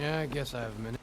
Yeah, I guess I have a minute.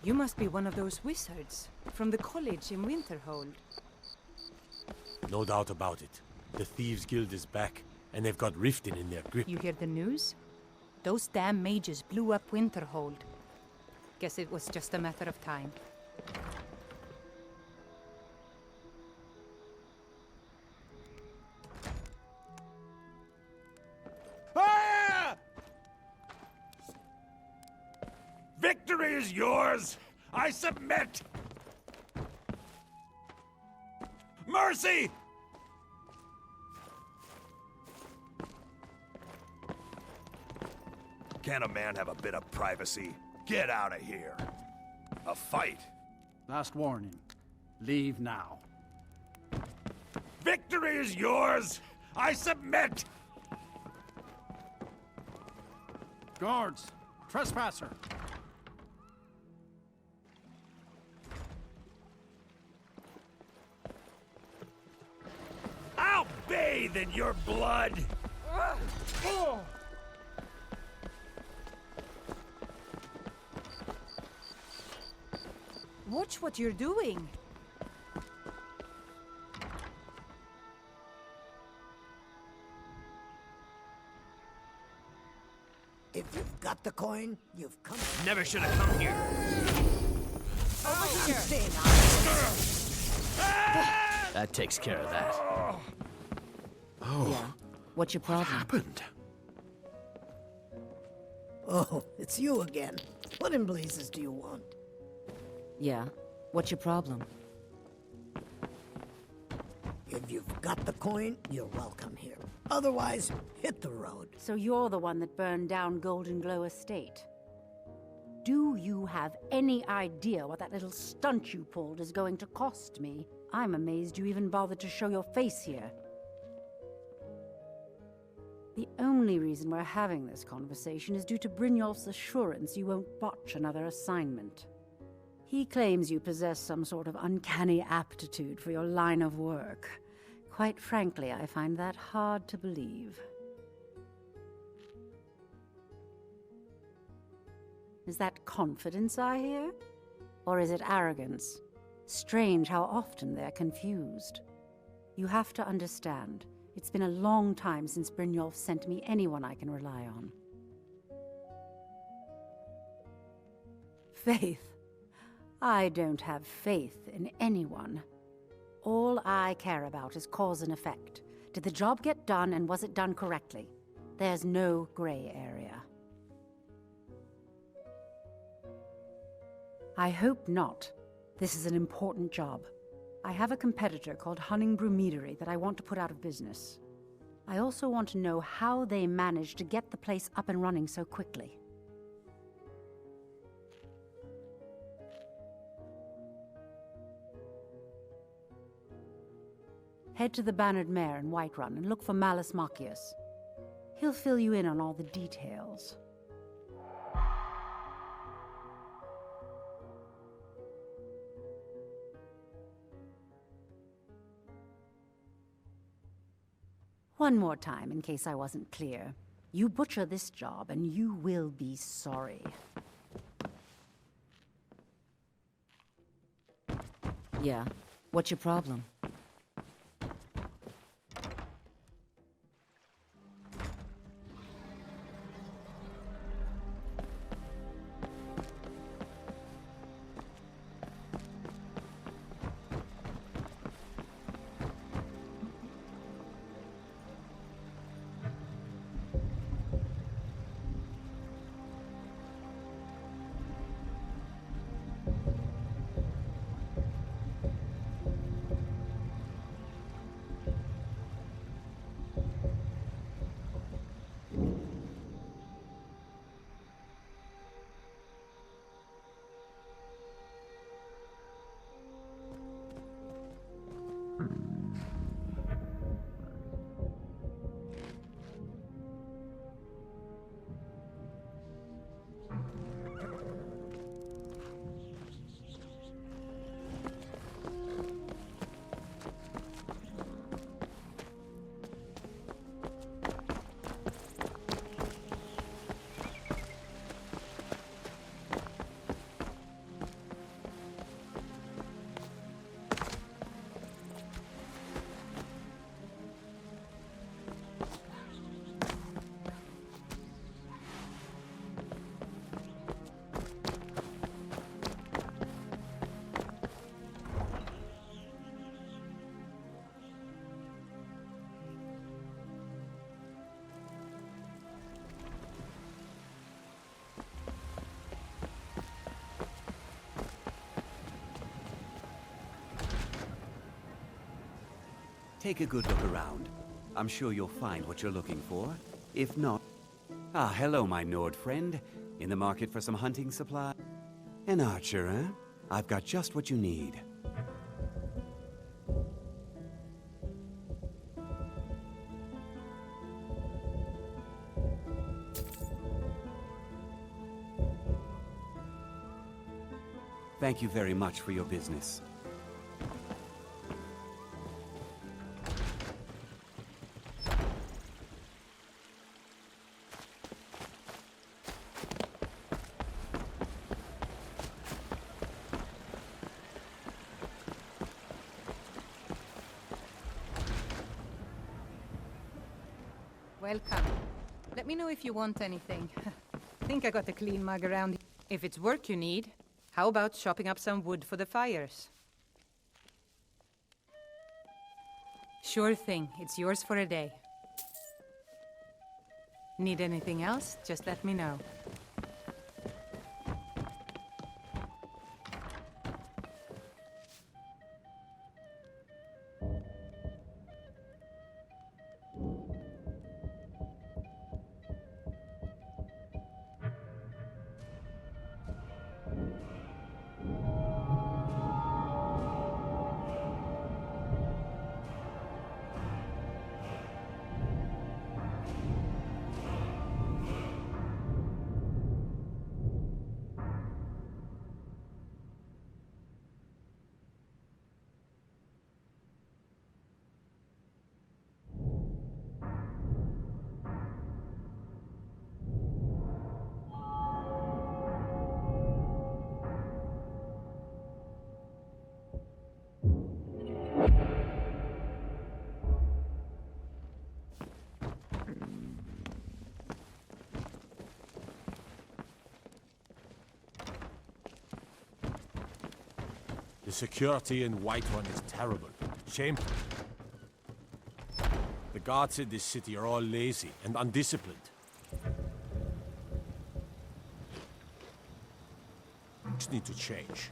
You must be one of those wizards from the college in Winterhold. No doubt about it. The Thieves' Guild is back, and they've got Riften in their grip. You hear the news? Those damn mages blew up Winterhold. Guess it was just a matter of time. Ah! Victory is yours! I submit! Mercy! Can a man have a bit of privacy? Get out of here. A fight. Last warning. Leave now. Victory is yours! I submit! Guards! Trespasser! I'll bathe in your blood! Watch what you're doing! If you've got the coin, you've come. Never should have come here. I'm staying out. That takes care of that. Yeah. What's your problem? Happened? Oh, it's you again. What in blazes do you want? Yeah. What's your problem? If you've got the coin, you're welcome here. Otherwise, hit the road. So you're the one that burned down Golden Glow Estate. Do you have any idea what that little stunt you pulled is going to cost me? I'm amazed you even bothered to show your face here. The only reason we're having this conversation is due to Brynjolf's assurance you won't botch another assignment. He claims you possess some sort of uncanny aptitude for your line of work. Quite frankly, I find that hard to believe. Is that confidence I hear? Or is it arrogance? Strange how often they're confused. You have to understand, it's been a long time since Brynjolf sent me anyone I can rely on. Faith? I don't have faith in anyone. All I care about is cause and effect. Did the job get done, and was it done correctly? There's no gray area. I hope not. This is an important job. I have a competitor called Honningbrew Meadery that I want to put out of business. I also want to know how they managed to get the place up and running so quickly. Head to the Bannered Mare in Whiterun and look for Malus Machius. He'll fill you in on all the details. One more time, in case I wasn't clear. You butcher this job, and you will be sorry. Yeah. What's your problem? Take a good look around. I'm sure you'll find what you're looking for. If not... Ah, hello, my Nord friend. In the market for some hunting supply? An archer, eh? I've got just what you need. Thank you very much for your business. Welcome. Let me know if you want anything. Think I got a clean mug around. If it's work you need, how about chopping up some wood for the fires? Sure thing. It's yours for a day. Need anything else? Just let me know. The security in Whiterun is terrible. Shameful. The guards in this city are all lazy and undisciplined. Things need to change.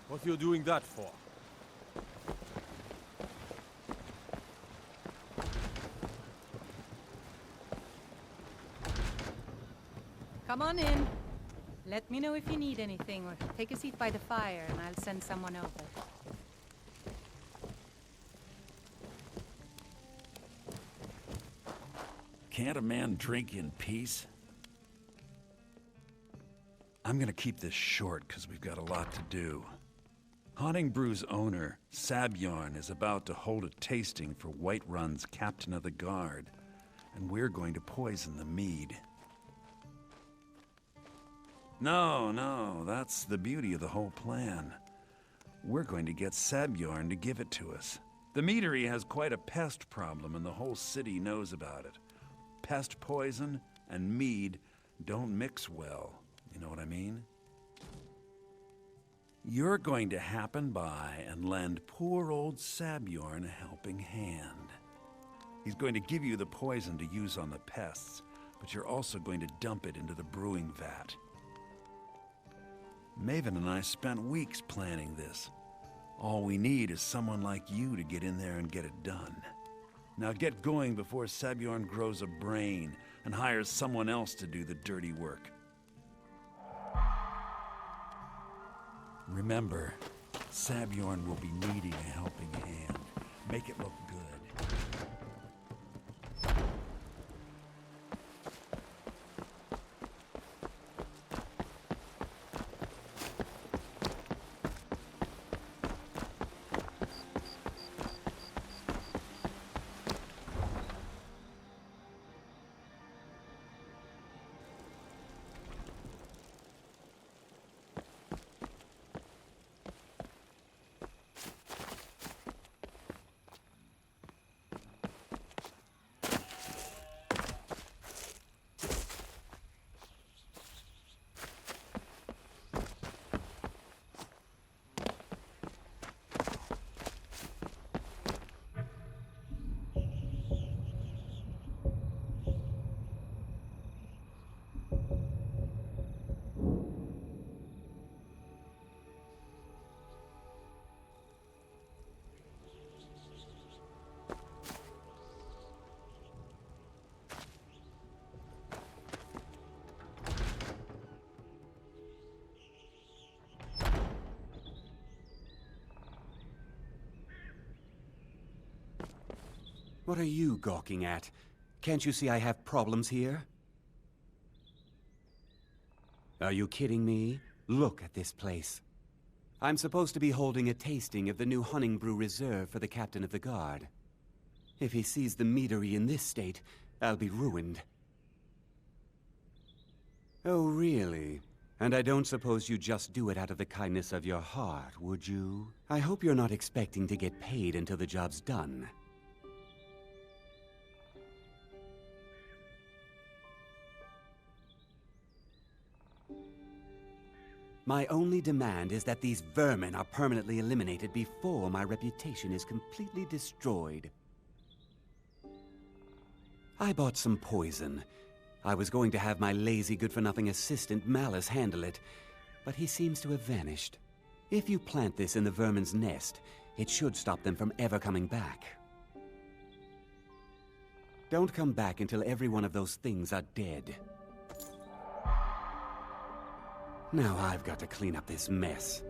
What are you doing that for? Come on in. Let me know if you need anything, or take a seat by the fire and I'll send someone over. Can't a man drink in peace? I'm gonna keep this short, because we've got a lot to do. Honningbbrew's owner, Sabjorn, is about to hold a tasting for Whiterun's Captain of the Guard, and we're going to poison the mead. No, that's the beauty of the whole plan. We're going to get Sabjorn to give it to us. The meadery has quite a pest problem, and the whole city knows about it. Pest poison and mead don't mix well, you know what I mean? You're going to happen by and lend poor old Sabjorn a helping hand. He's going to give you the poison to use on the pests, but you're also going to dump it into the brewing vat. Maven and I spent weeks planning this. All we need is someone like you to get in there and get it done. Now get going before Sabjorn grows a brain and hires someone else to do the dirty work. Remember, Sabjorn will be needing a helping hand. Make it look good. What are you gawking at? Can't you see I have problems here? Are you kidding me? Look at this place. I'm supposed to be holding a tasting of the new Honningbrew reserve for the captain of the guard. If he sees the meadery in this state, I'll be ruined. Oh, really? And I don't suppose you just do it out of the kindness of your heart, would you? I hope you're not expecting to get paid until the job's done. My only demand is that these vermin are permanently eliminated before my reputation is completely destroyed. I bought some poison. I was going to have my lazy, good-for-nothing assistant Malice handle it, but he seems to have vanished. If you plant this in the vermin's nest, it should stop them from ever coming back. Don't come back until every one of those things are dead. Now I've got to clean up this mess.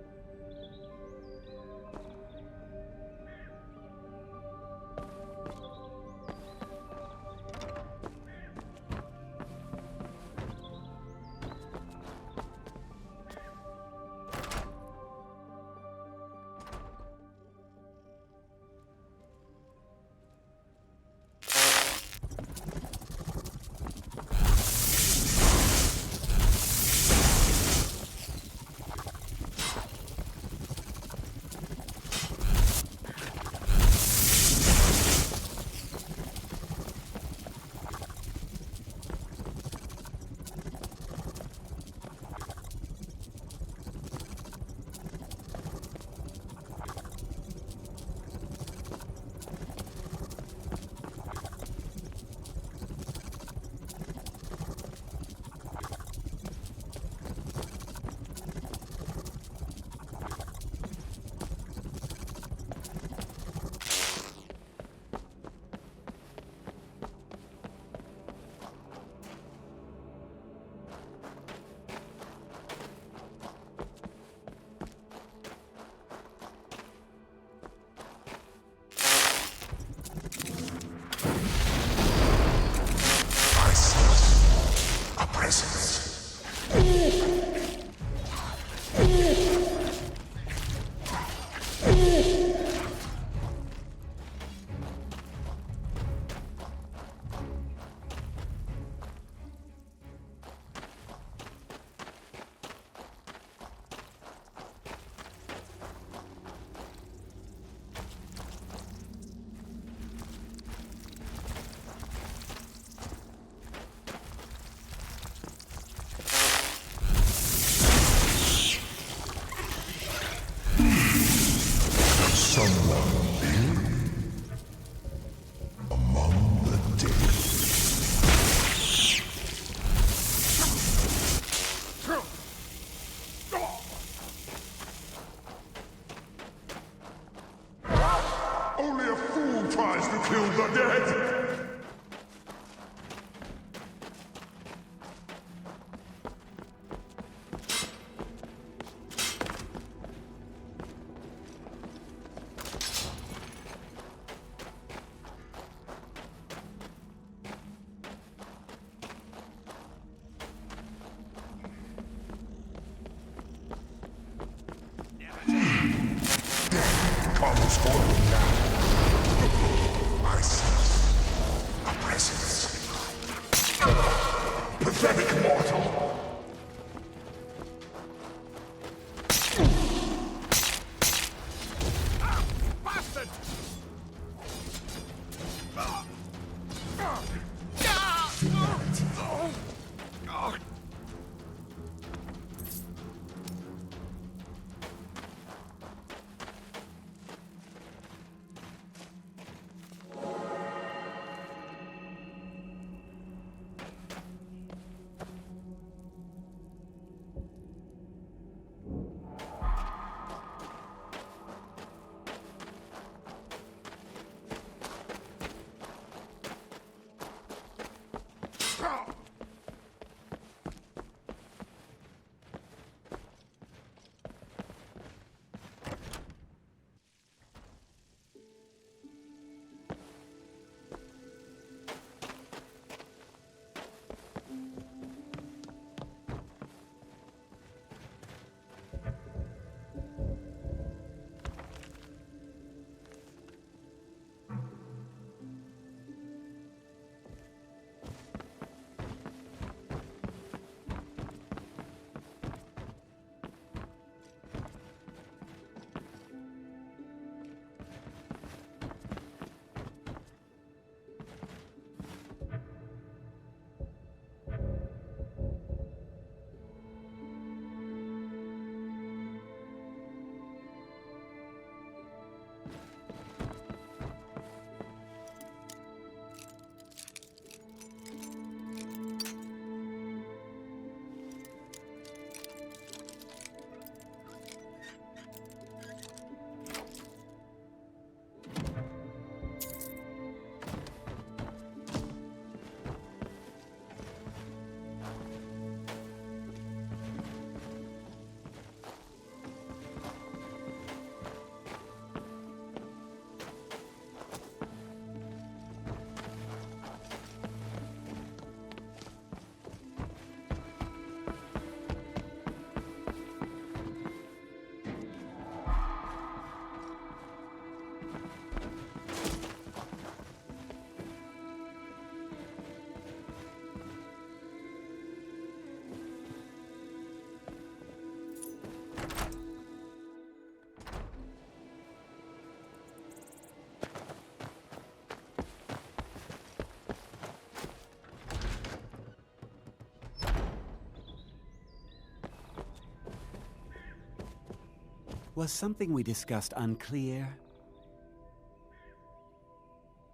Was something we discussed unclear?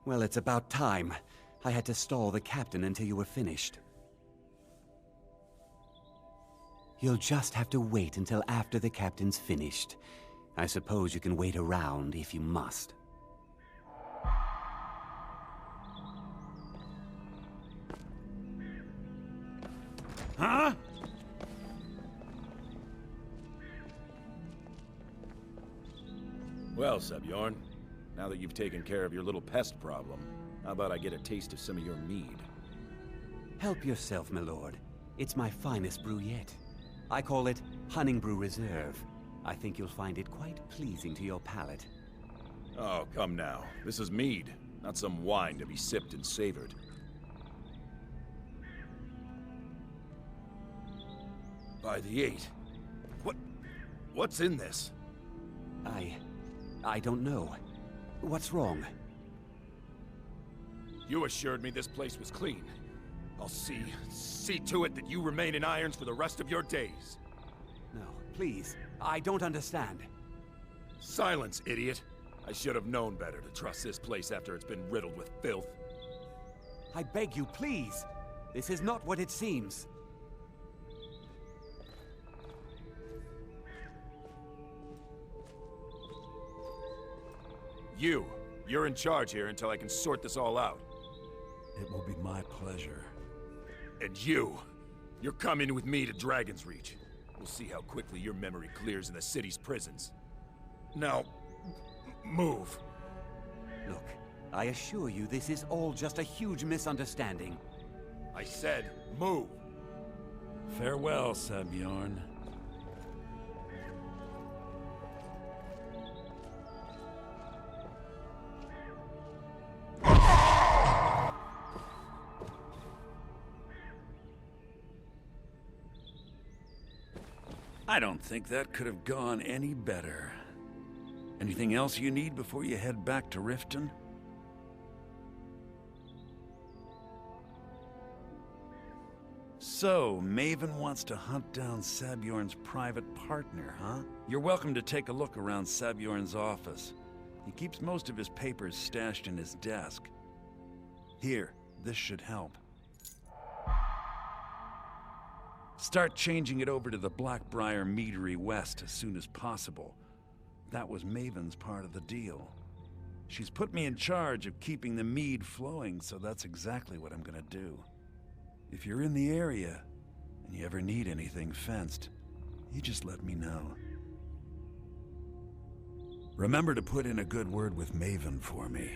Well, it's about time. I had to stall the captain until you were finished. You'll just have to wait until after the captain's finished. I suppose you can wait around if you must. Huh? Well, Sebjorn, now that you've taken care of your little pest problem, how about I get a taste of some of your mead? Help yourself, my lord. It's my finest brew yet. I call it Honningbrew Reserve. I think you'll find it quite pleasing to your palate. Oh, come now. This is mead, not some wine to be sipped and savored. By the 8. What's in this? I don't know. What's wrong? You assured me this place was clean. I'll see to it that you remain in irons for the rest of your days. No, please. I don't understand. Silence, idiot. I should have known better to trust this place after it's been riddled with filth. I beg you, please. This is not what it seems. You're in charge here until I can sort this all out. It will be my pleasure. And you're coming with me to Dragon's Reach. We'll see how quickly your memory clears in the city's prisons. Now, move. Look, I assure you this is all just a huge misunderstanding. I said, move. Farewell, Sebjorn. I don't think that could have gone any better. Anything else you need before you head back to Riften? So, Maven wants to hunt down Sabjorn's private partner, huh? You're welcome to take a look around Sabjorn's office. He keeps most of his papers stashed in his desk. Here, this should help. Start changing it over to the Blackbriar Meadery West as soon as possible. That was Maven's part of the deal. She's put me in charge of keeping the mead flowing, so that's exactly what I'm gonna do. If you're in the area, and you ever need anything fenced, you just let me know. Remember to put in a good word with Maven for me.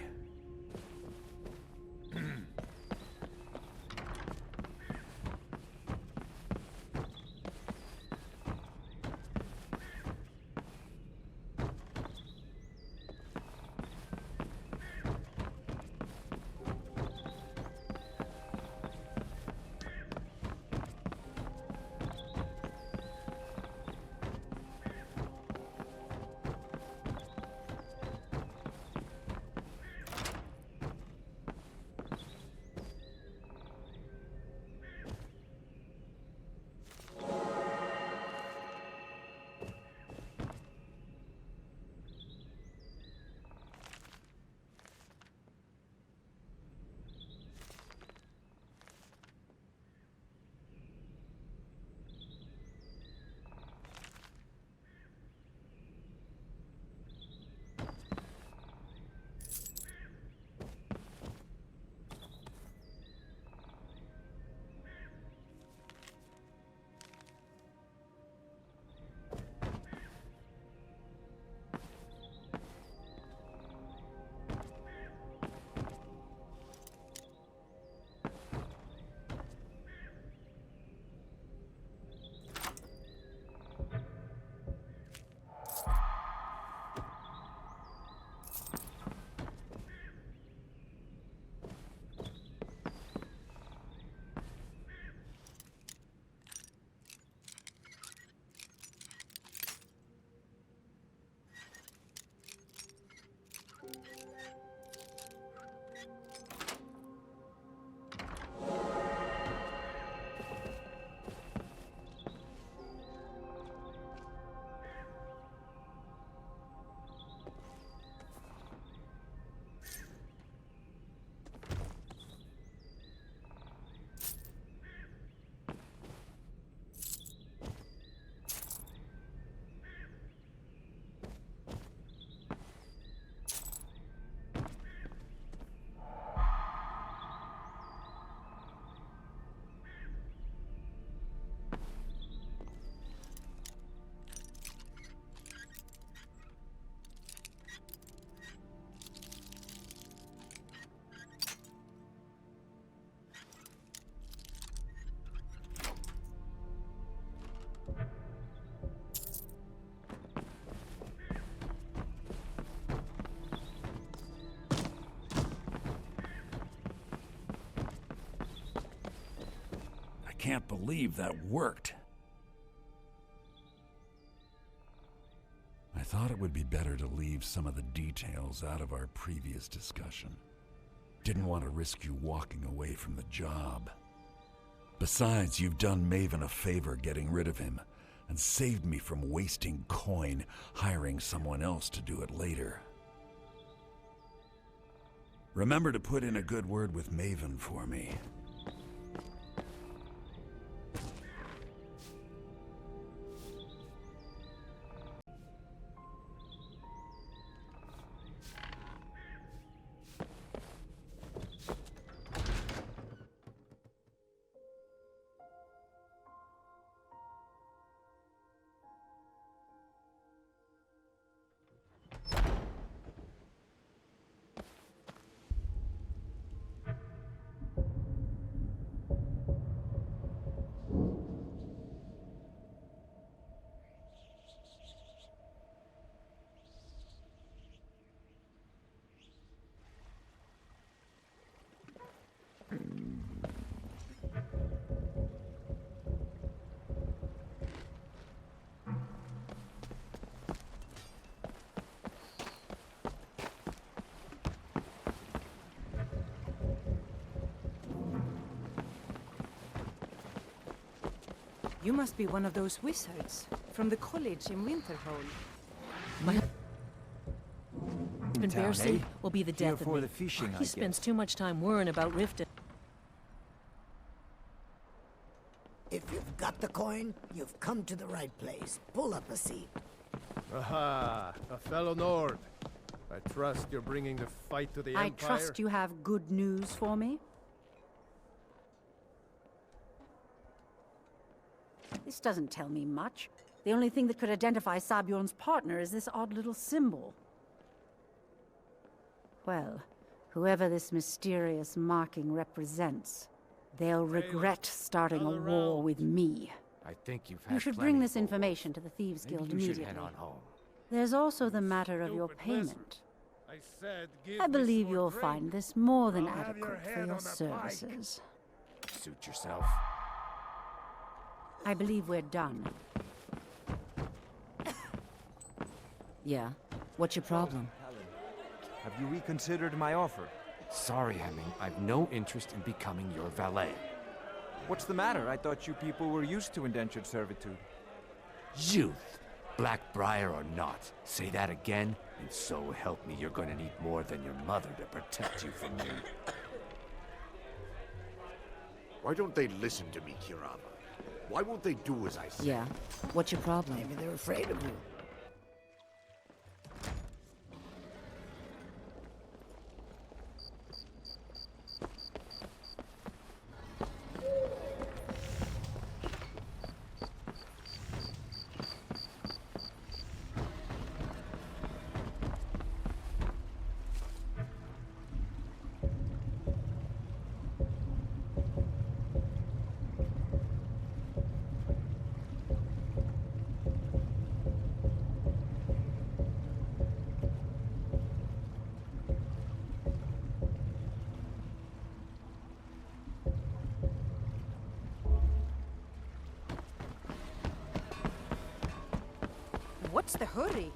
can't believe that worked. I thought it would be better to leave some of the details out of our previous discussion. Didn't want to risk you walking away from the job. Besides, you've done Maven a favor getting rid of him, and saved me from wasting coin hiring someone else to do it later. Remember to put in a good word with Maven for me. You must be one of those wizards from the college in Winterhold. My husband Bercy will be the Here death of for me. the fishing, I He spends too much time worrying about Riften. If you've got the coin, you've come to the right place. Pull up a seat. Aha, a fellow Nord. I trust you're bringing the fight to the I Empire. trust you have good news for me. This doesn't tell me much. The only thing that could identify Sabjorn's partner is this odd little symbol. Well, whoever this mysterious marking represents, they'll regret starting a war with me. I think you've had You should plenty, bring this Bobo. information to the Thieves Maybe Guild you should immediately. head on home. There's also the matter of your Stupid lizard. payment. I said, give I me believe some you'll drink. find this more than I'll have your adequate for head your on a pike. services. Suit yourself. I believe we're done. Yeah? What's your problem? Have you reconsidered my offer? Sorry, Hemming. I've no interest in becoming your valet. What's the matter? I thought you people were used to indentured servitude. Youth! Blackbriar or not. Say that again, and so help me, you're gonna need more than your mother to protect you from me. Why don't they listen to me, Kirama? Why won't they do as I say? Yeah? What's your problem? Maybe they're afraid of you. What's the hurry?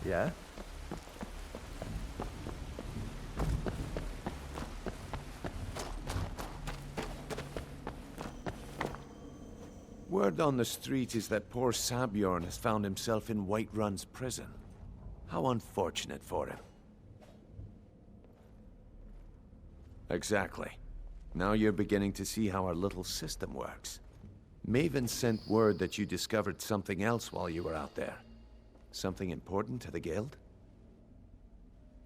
Yeah? Word on the street is that poor Sabjorn has found himself in Whiterun's prison. How unfortunate for him. Exactly. Now you're beginning to see how our little system works. Maven sent word that you discovered something else while you were out there. Something important to the guild?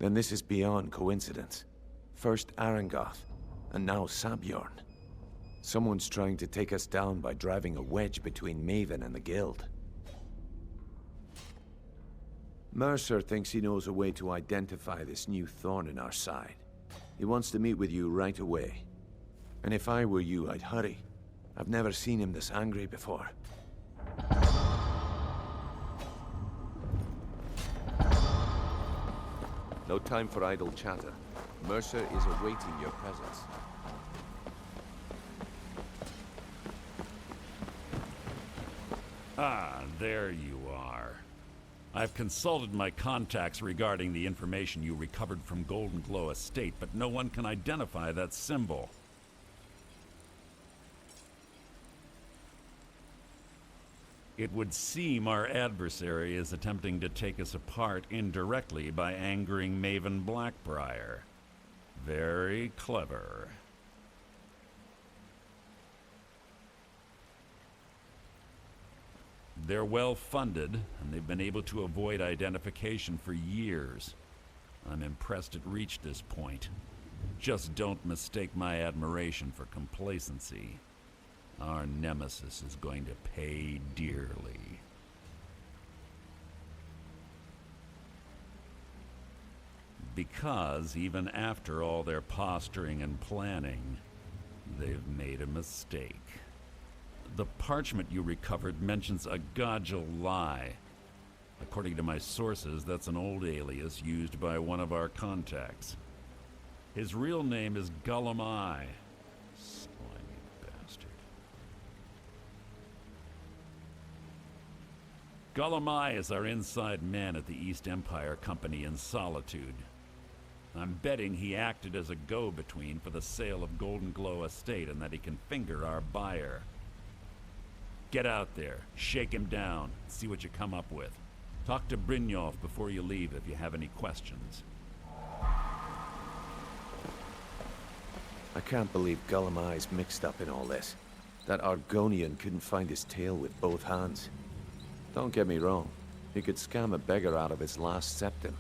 Then this is beyond coincidence. First Arangoth, and now Sabjorn. Someone's trying to take us down by driving a wedge between Maven and the guild. Mercer thinks he knows a way to identify this new thorn in our side. He wants to meet with you right away. And if I were you, I'd hurry. I've never seen him this angry before. No time for idle chatter. Mercer is awaiting your presence. Ah, there you are. I've consulted my contacts regarding the information you recovered from Golden Glow Estate, but no one can identify that symbol. It would seem our adversary is attempting to take us apart indirectly by angering Maven Blackbriar. Very clever. They're well funded, and they've been able to avoid identification for years. I'm impressed it reached this point. Just don't mistake my admiration for complacency. Our nemesis is going to pay dearly. Because even after all their posturing and planning, they've made a mistake. The parchment you recovered mentions a Gulum-Ei. According to my sources, that's an old alias used by one of our contacts. His real name is Gulum-Ei. Slimy bastard. Gulum-Ei is our inside man at the East Empire Company in Solitude. I'm betting he acted as a go-between for the sale of Golden Glow Estate and that he can finger our buyer. Get out there, shake him down, see what you come up with. Talk to Brynjolf before you leave if you have any questions. I can't believe Gulum-Ei's mixed up in all this. That Argonian couldn't find his tail with both hands. Don't get me wrong, he could scam a beggar out of his last septim,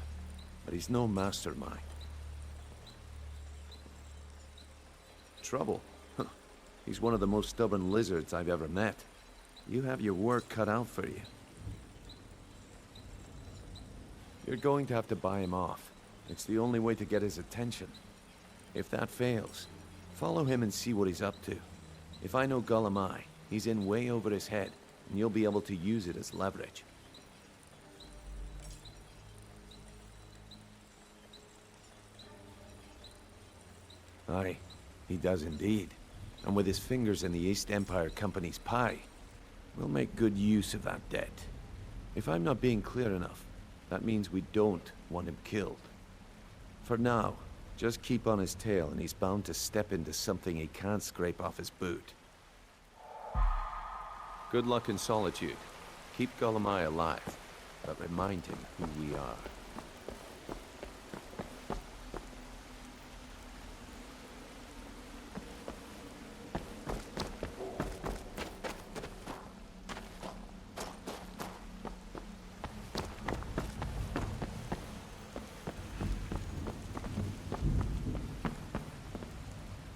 but he's no mastermind. Trouble? Huh. He's one of the most stubborn lizards I've ever met. You have your work cut out for you. You're going to have to buy him off. It's the only way to get his attention. If that fails, follow him and see what he's up to. If I know Gulum-Ei, he's in way over his head, and you'll be able to use it as leverage. Aye, he does indeed. And with his fingers in the East Empire Company's pie, we'll make good use of that debt. If I'm not being clear enough, that means we don't want him killed. For now, just keep on his tail and he's bound to step into something he can't scrape off his boot. Good luck in Solitude. Keep Gulum-Ei alive, but remind him who we are.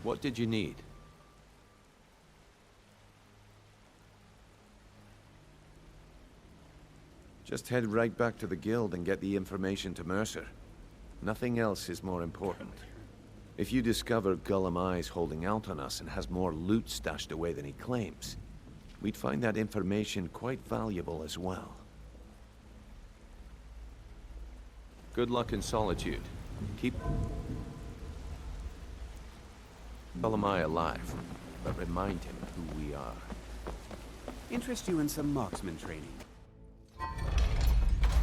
What did you need? Just head right back to the guild and get the information to Mercer. Nothing else is more important. If you discover Gulum-Ei's holding out on us and has more loot stashed away than he claims, we'd find that information quite valuable as well. Good luck in Solitude. Keep Gulum-Ei alive, but remind him who we are. Interest you in some marksman training?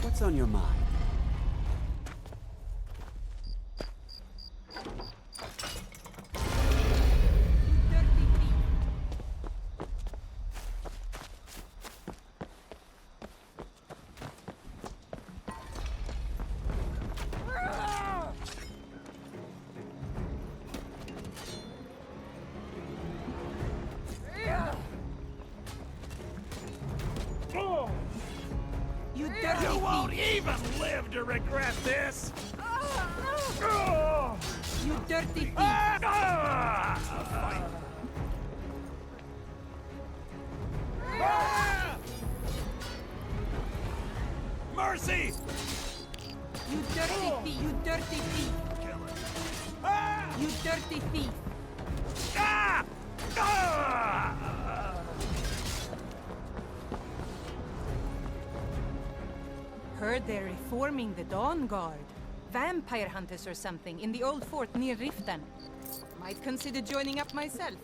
What's on your mind? You won't even live to regret this! You dirty thief! Mercy! You dirty thief! You dirty thief! You dirty thief! Heard they're reforming the Dawn Guard. Vampire hunters or something in the old fort near Riften. Might consider joining up myself.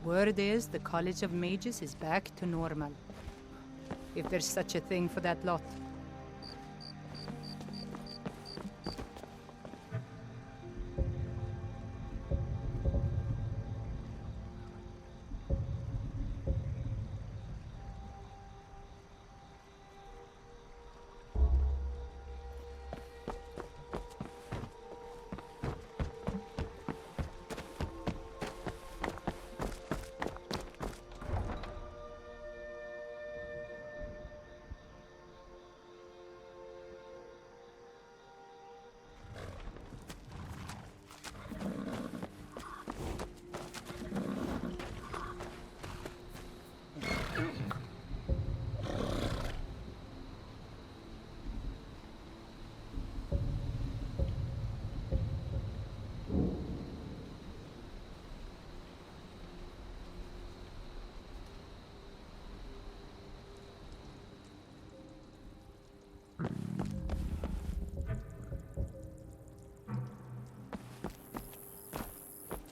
Word is the College of Mages is back to normal. If there's such a thing for that lot.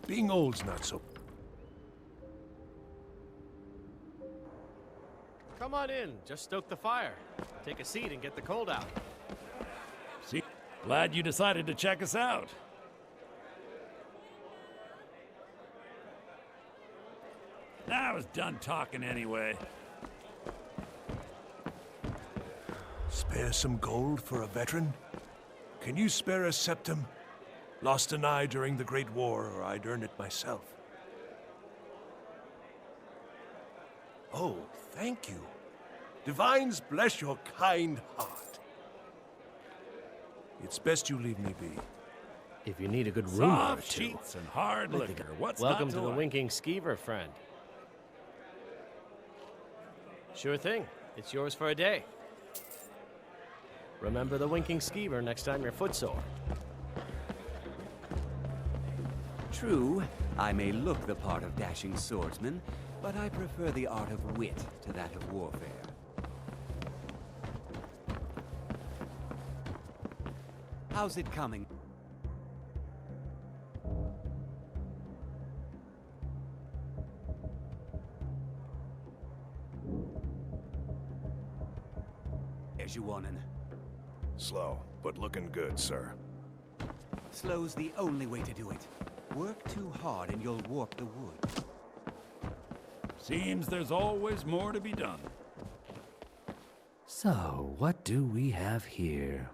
Being old's not so... Come on in. Just stoke the fire. Take a seat and get the cold out. See? Glad you decided to check us out. I was done talking anyway. Spare some gold for a veteran? Can you spare a septum? Lost an eye during the Great War, or I'd earn it myself. Oh, thank you. Divines bless your kind heart. It's best you leave me be. If you need a good room or Soft two. sheets and hard liquor. What's Welcome not to the like? Winking Skeever, friend. Sure thing. It's yours for a day. Remember the Winking Skeever next time you're footsore. True, I may look the part of dashing swordsman, but I prefer the art of wit to that of warfare. How's it coming? There's you wantin'. Slow, but looking good, sir. Slow's the only way to do it. Work too hard and you'll warp the wood. Seems there's always more to be done. So, what do we have here?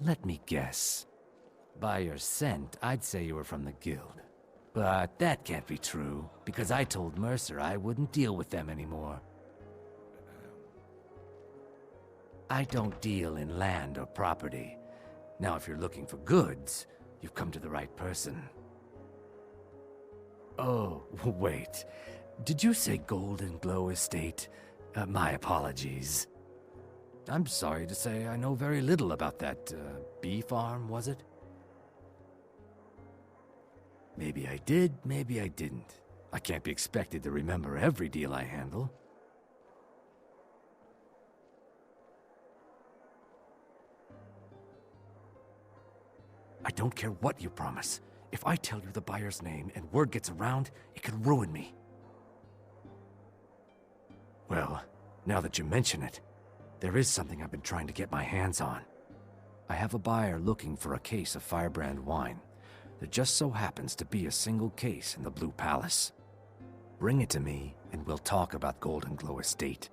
Let me guess. By your scent, I'd say you were from the guild. But that can't be true, because I told Mercer I wouldn't deal with them anymore. I don't deal in land or property. Now, if you're looking for goods, you've come to the right person. Oh, wait. Did you say Golden Glow Estate? My apologies. I'm sorry to say I know very little about that, bee farm, was it? Maybe I did, maybe I didn't. I can't be expected to remember every deal I handle. I don't care what you promise. If I tell you the buyer's name and word gets around, it could ruin me. Well, now that you mention it, there is something I've been trying to get my hands on. I have a buyer looking for a case of Firebrand wine. There just so happens to be a single case in the Blue Palace. Bring it to me, and we'll talk about Golden Glow Estate.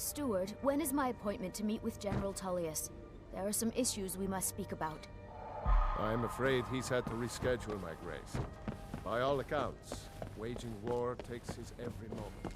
Steward, when is my appointment to meet with General Tullius? There are some issues we must speak about. I'm afraid he's had to reschedule, my grace. By all accounts, waging war takes his every moment.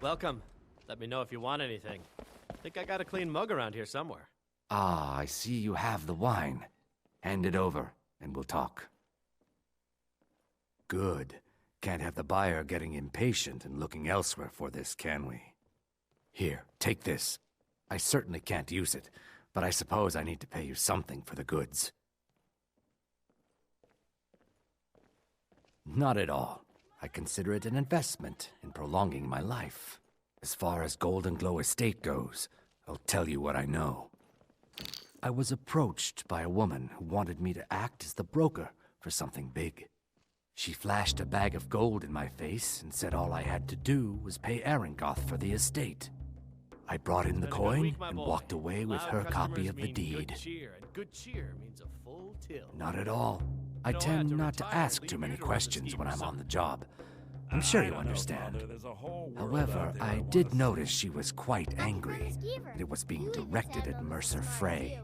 Welcome. Let me know if you want anything. Think I got a clean mug around here somewhere. Ah, I see you have the wine. Hand it over, and we'll talk. Good. Can't have the buyer getting impatient and looking elsewhere for this, can we? Here, take this. I certainly can't use it, but I suppose I need to pay you something for the goods. Not at all. I consider it an investment in prolonging my life. As far as Golden Glow Estate goes, I'll tell you what I know. I was approached by a woman who wanted me to act as the broker for something big. She flashed a bag of gold in my face and said all I had to do was pay Arangoth for the estate. I brought in the coin and walked away with her copy of the deed. Good cheer means a full till. Not at all. I tend not to ask too many questions when I'm on the job. I'm sure you understand. However, I did notice she was quite angry. It was being directed at Mercer Frey.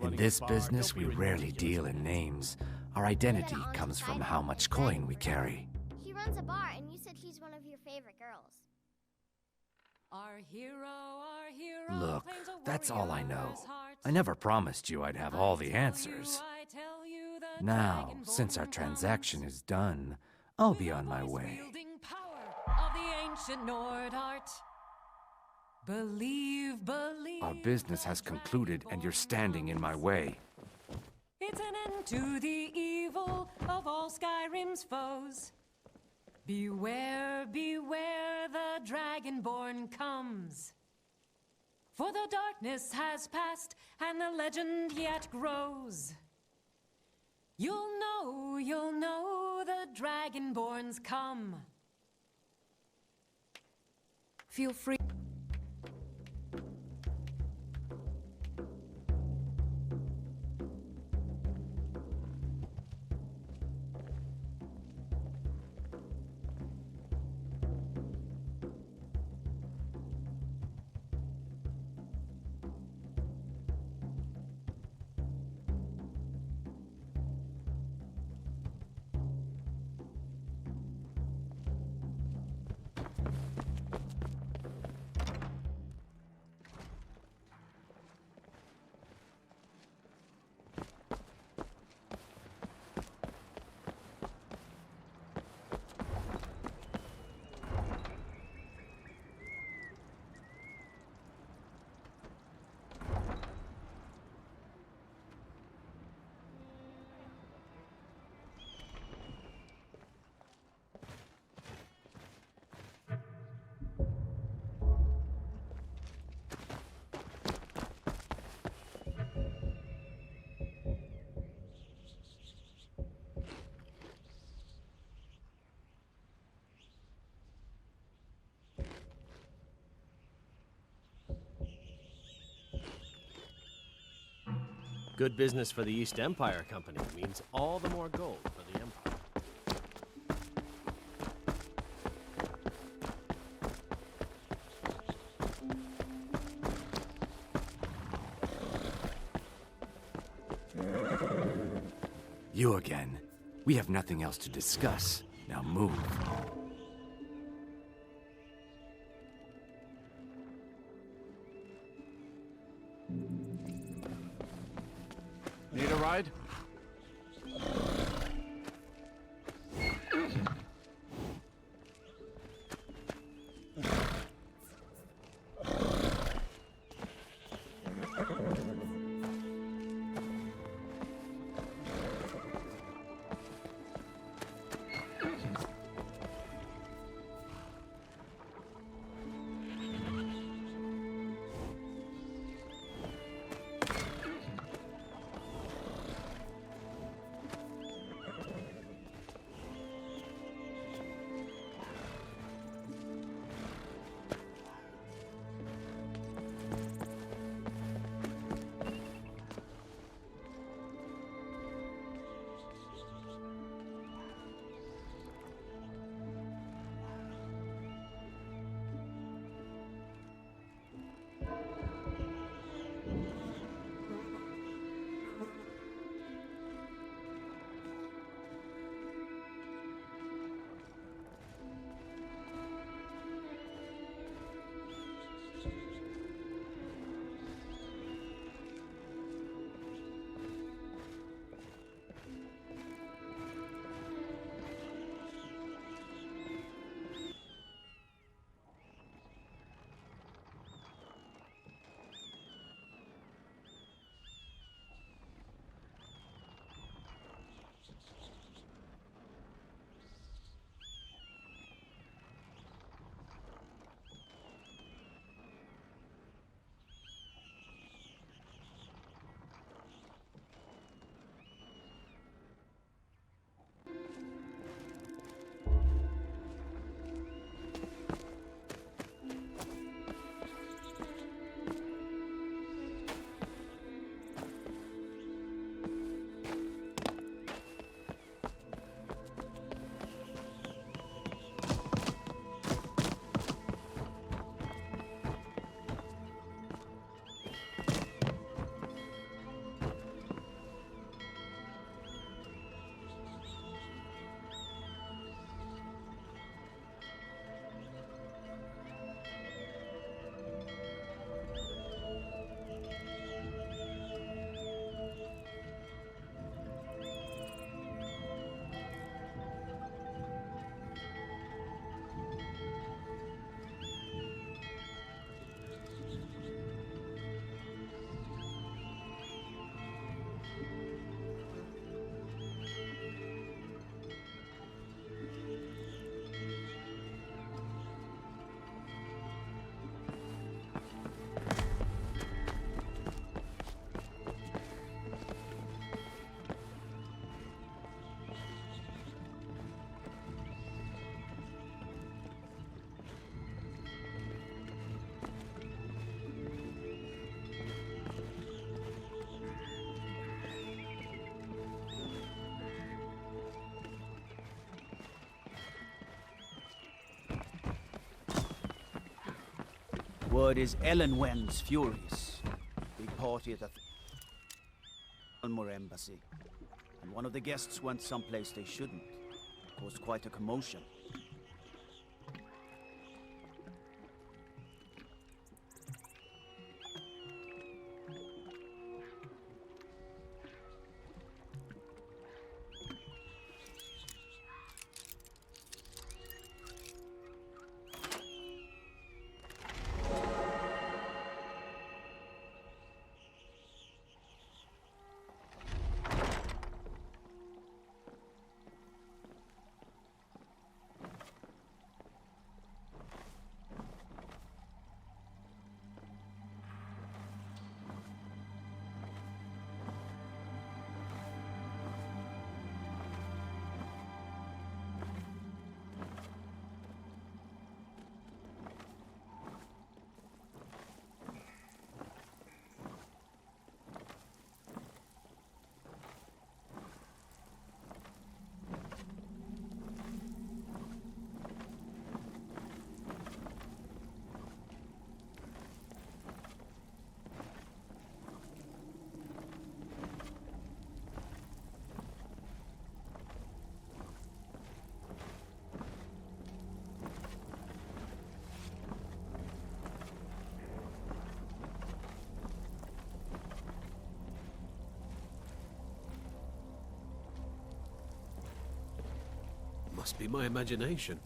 In this business, we rarely deal in names. Our identity comes from how much coin we carry. She runs a bar, and you said she's one of your favorite girls. Our hero Look, that's all I know. I never promised you I'd have all the answers. Now, since our transaction is done, I'll be on my way. of the ancient Nord art. Believe. Our business has concluded, and you're standing in my way. It's an end to the evil of all Skyrim's foes. Beware, the Dragonborn comes. For the darkness has passed, and the legend yet grows. You'll know the Dragonborns come. Feel free. Good business for the East Empire Company means all the more gold for the Empire. You again. We have nothing else to discuss. Now move. Need a ride? Word is Ellenwen's furious. Big party at the Elmore embassy. And one of the guests went someplace they shouldn't. Caused quite a commotion. Must be my imagination.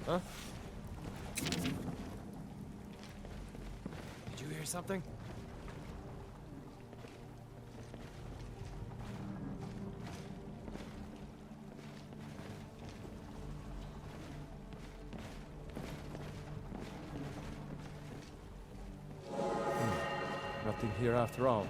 Huh? Did you hear something? Nothing here after all.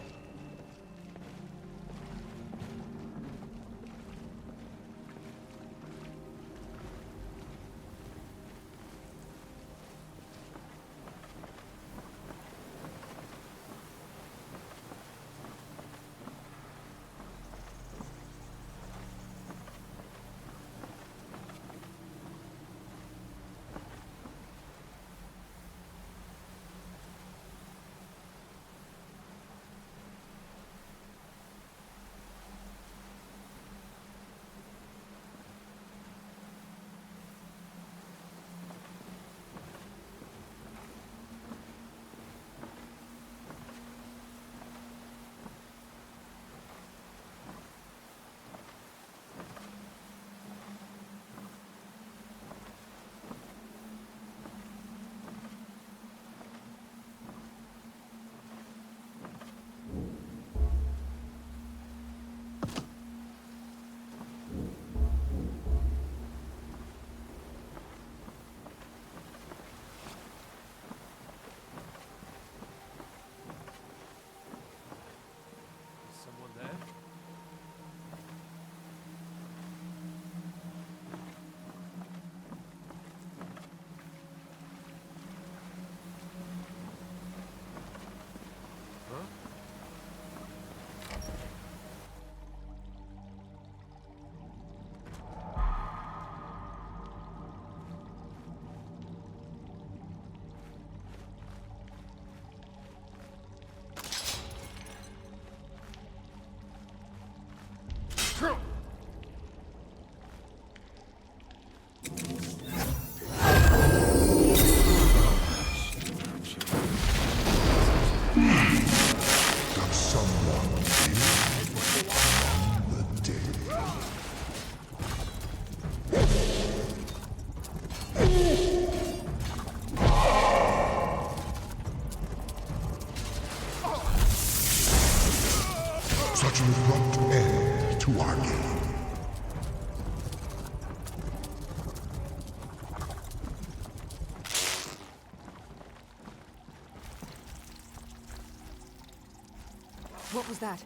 What was that?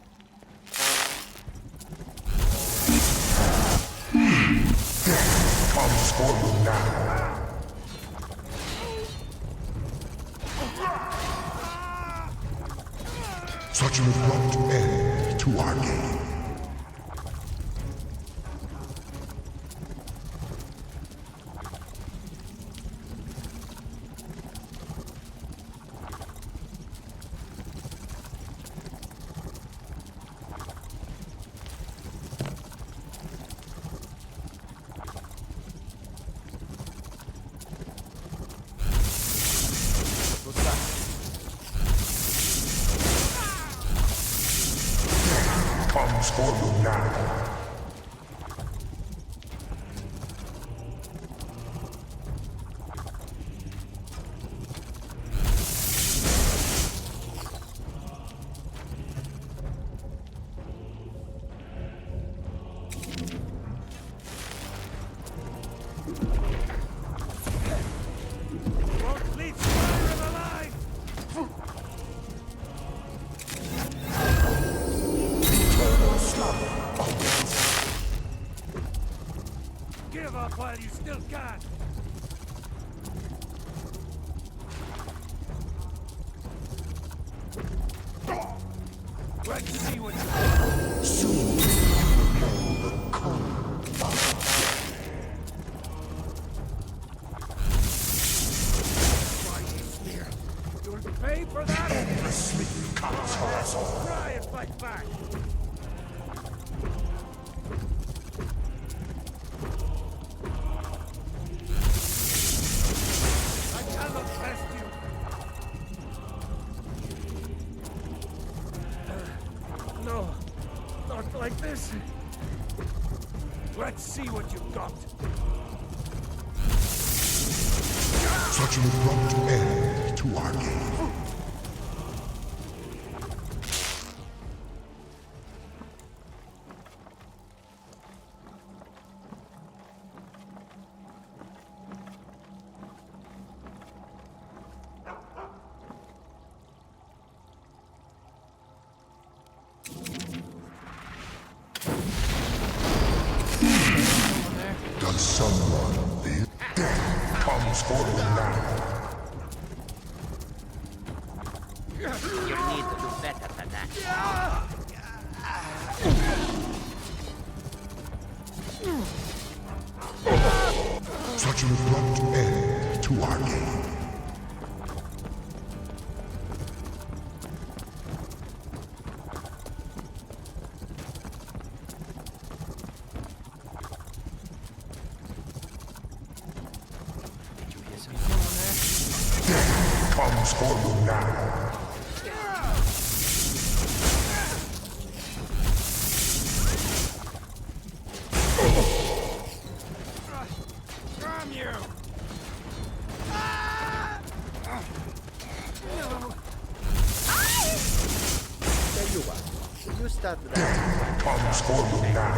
Comes for you now. Such an abrupt end to our game. Comes for you now. Won't leave Skyrim alive! Give up while you still can! Let's see what you Soon the cold spear. You'll pay for that! the sleep comes for us all. Try and fight back! I cannot trust you! No, not like this. Let's see what you've got. Such an abrupt end to our game. Does someone live? Death comes for you now. You need to do better than that. Such an abrupt end to our game. Death comes for you now. From you! Tell you what, you start with Death comes for you now.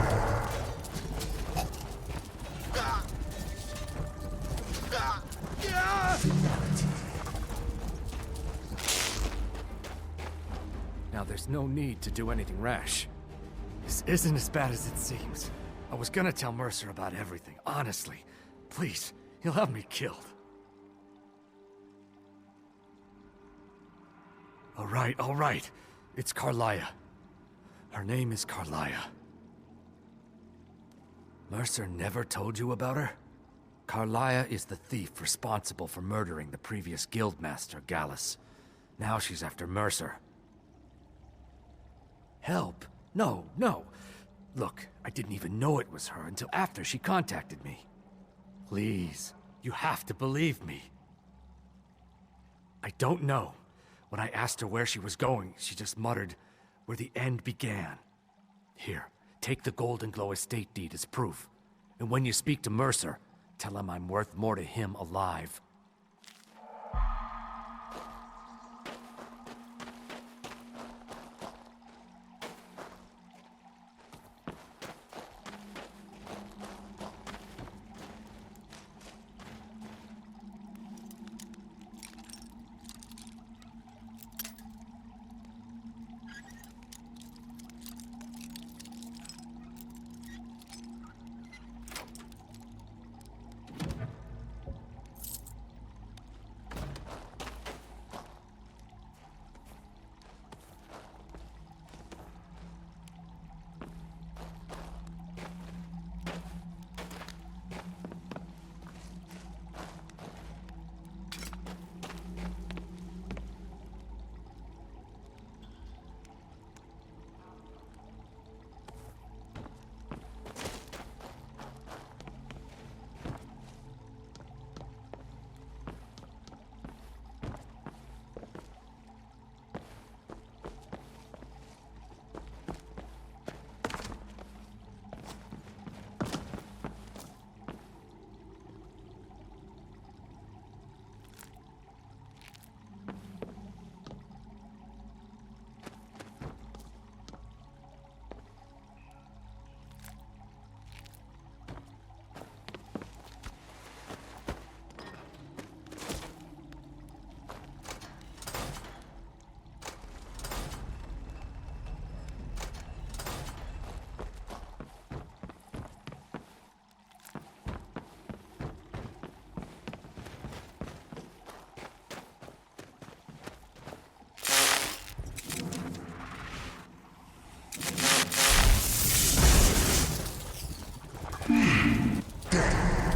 Now there's no need to do anything rash. This isn't as bad as it seems. I was gonna tell Mercer about everything, honestly. Please, he'll have me killed. All right. It's Carlia. Her name is Carlia. Mercer never told you about her? Carlia is the thief responsible for murdering the previous guildmaster, Gallus. Now she's after Mercer. Help? No. Look, I didn't even know it was her until after she contacted me. Please, you have to believe me. I don't know. When I asked her where she was going, she just muttered, "Where the end began." Here, take the Golden Glow estate deed as proof. And when you speak to Mercer, tell him I'm worth more to him alive.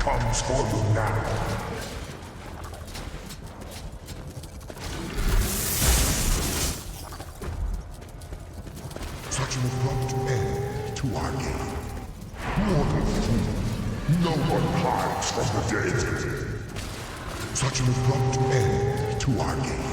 comes for you now. Such an abrupt end to our game. Mortal fool, no one hides from the dead. Such an abrupt end to our game.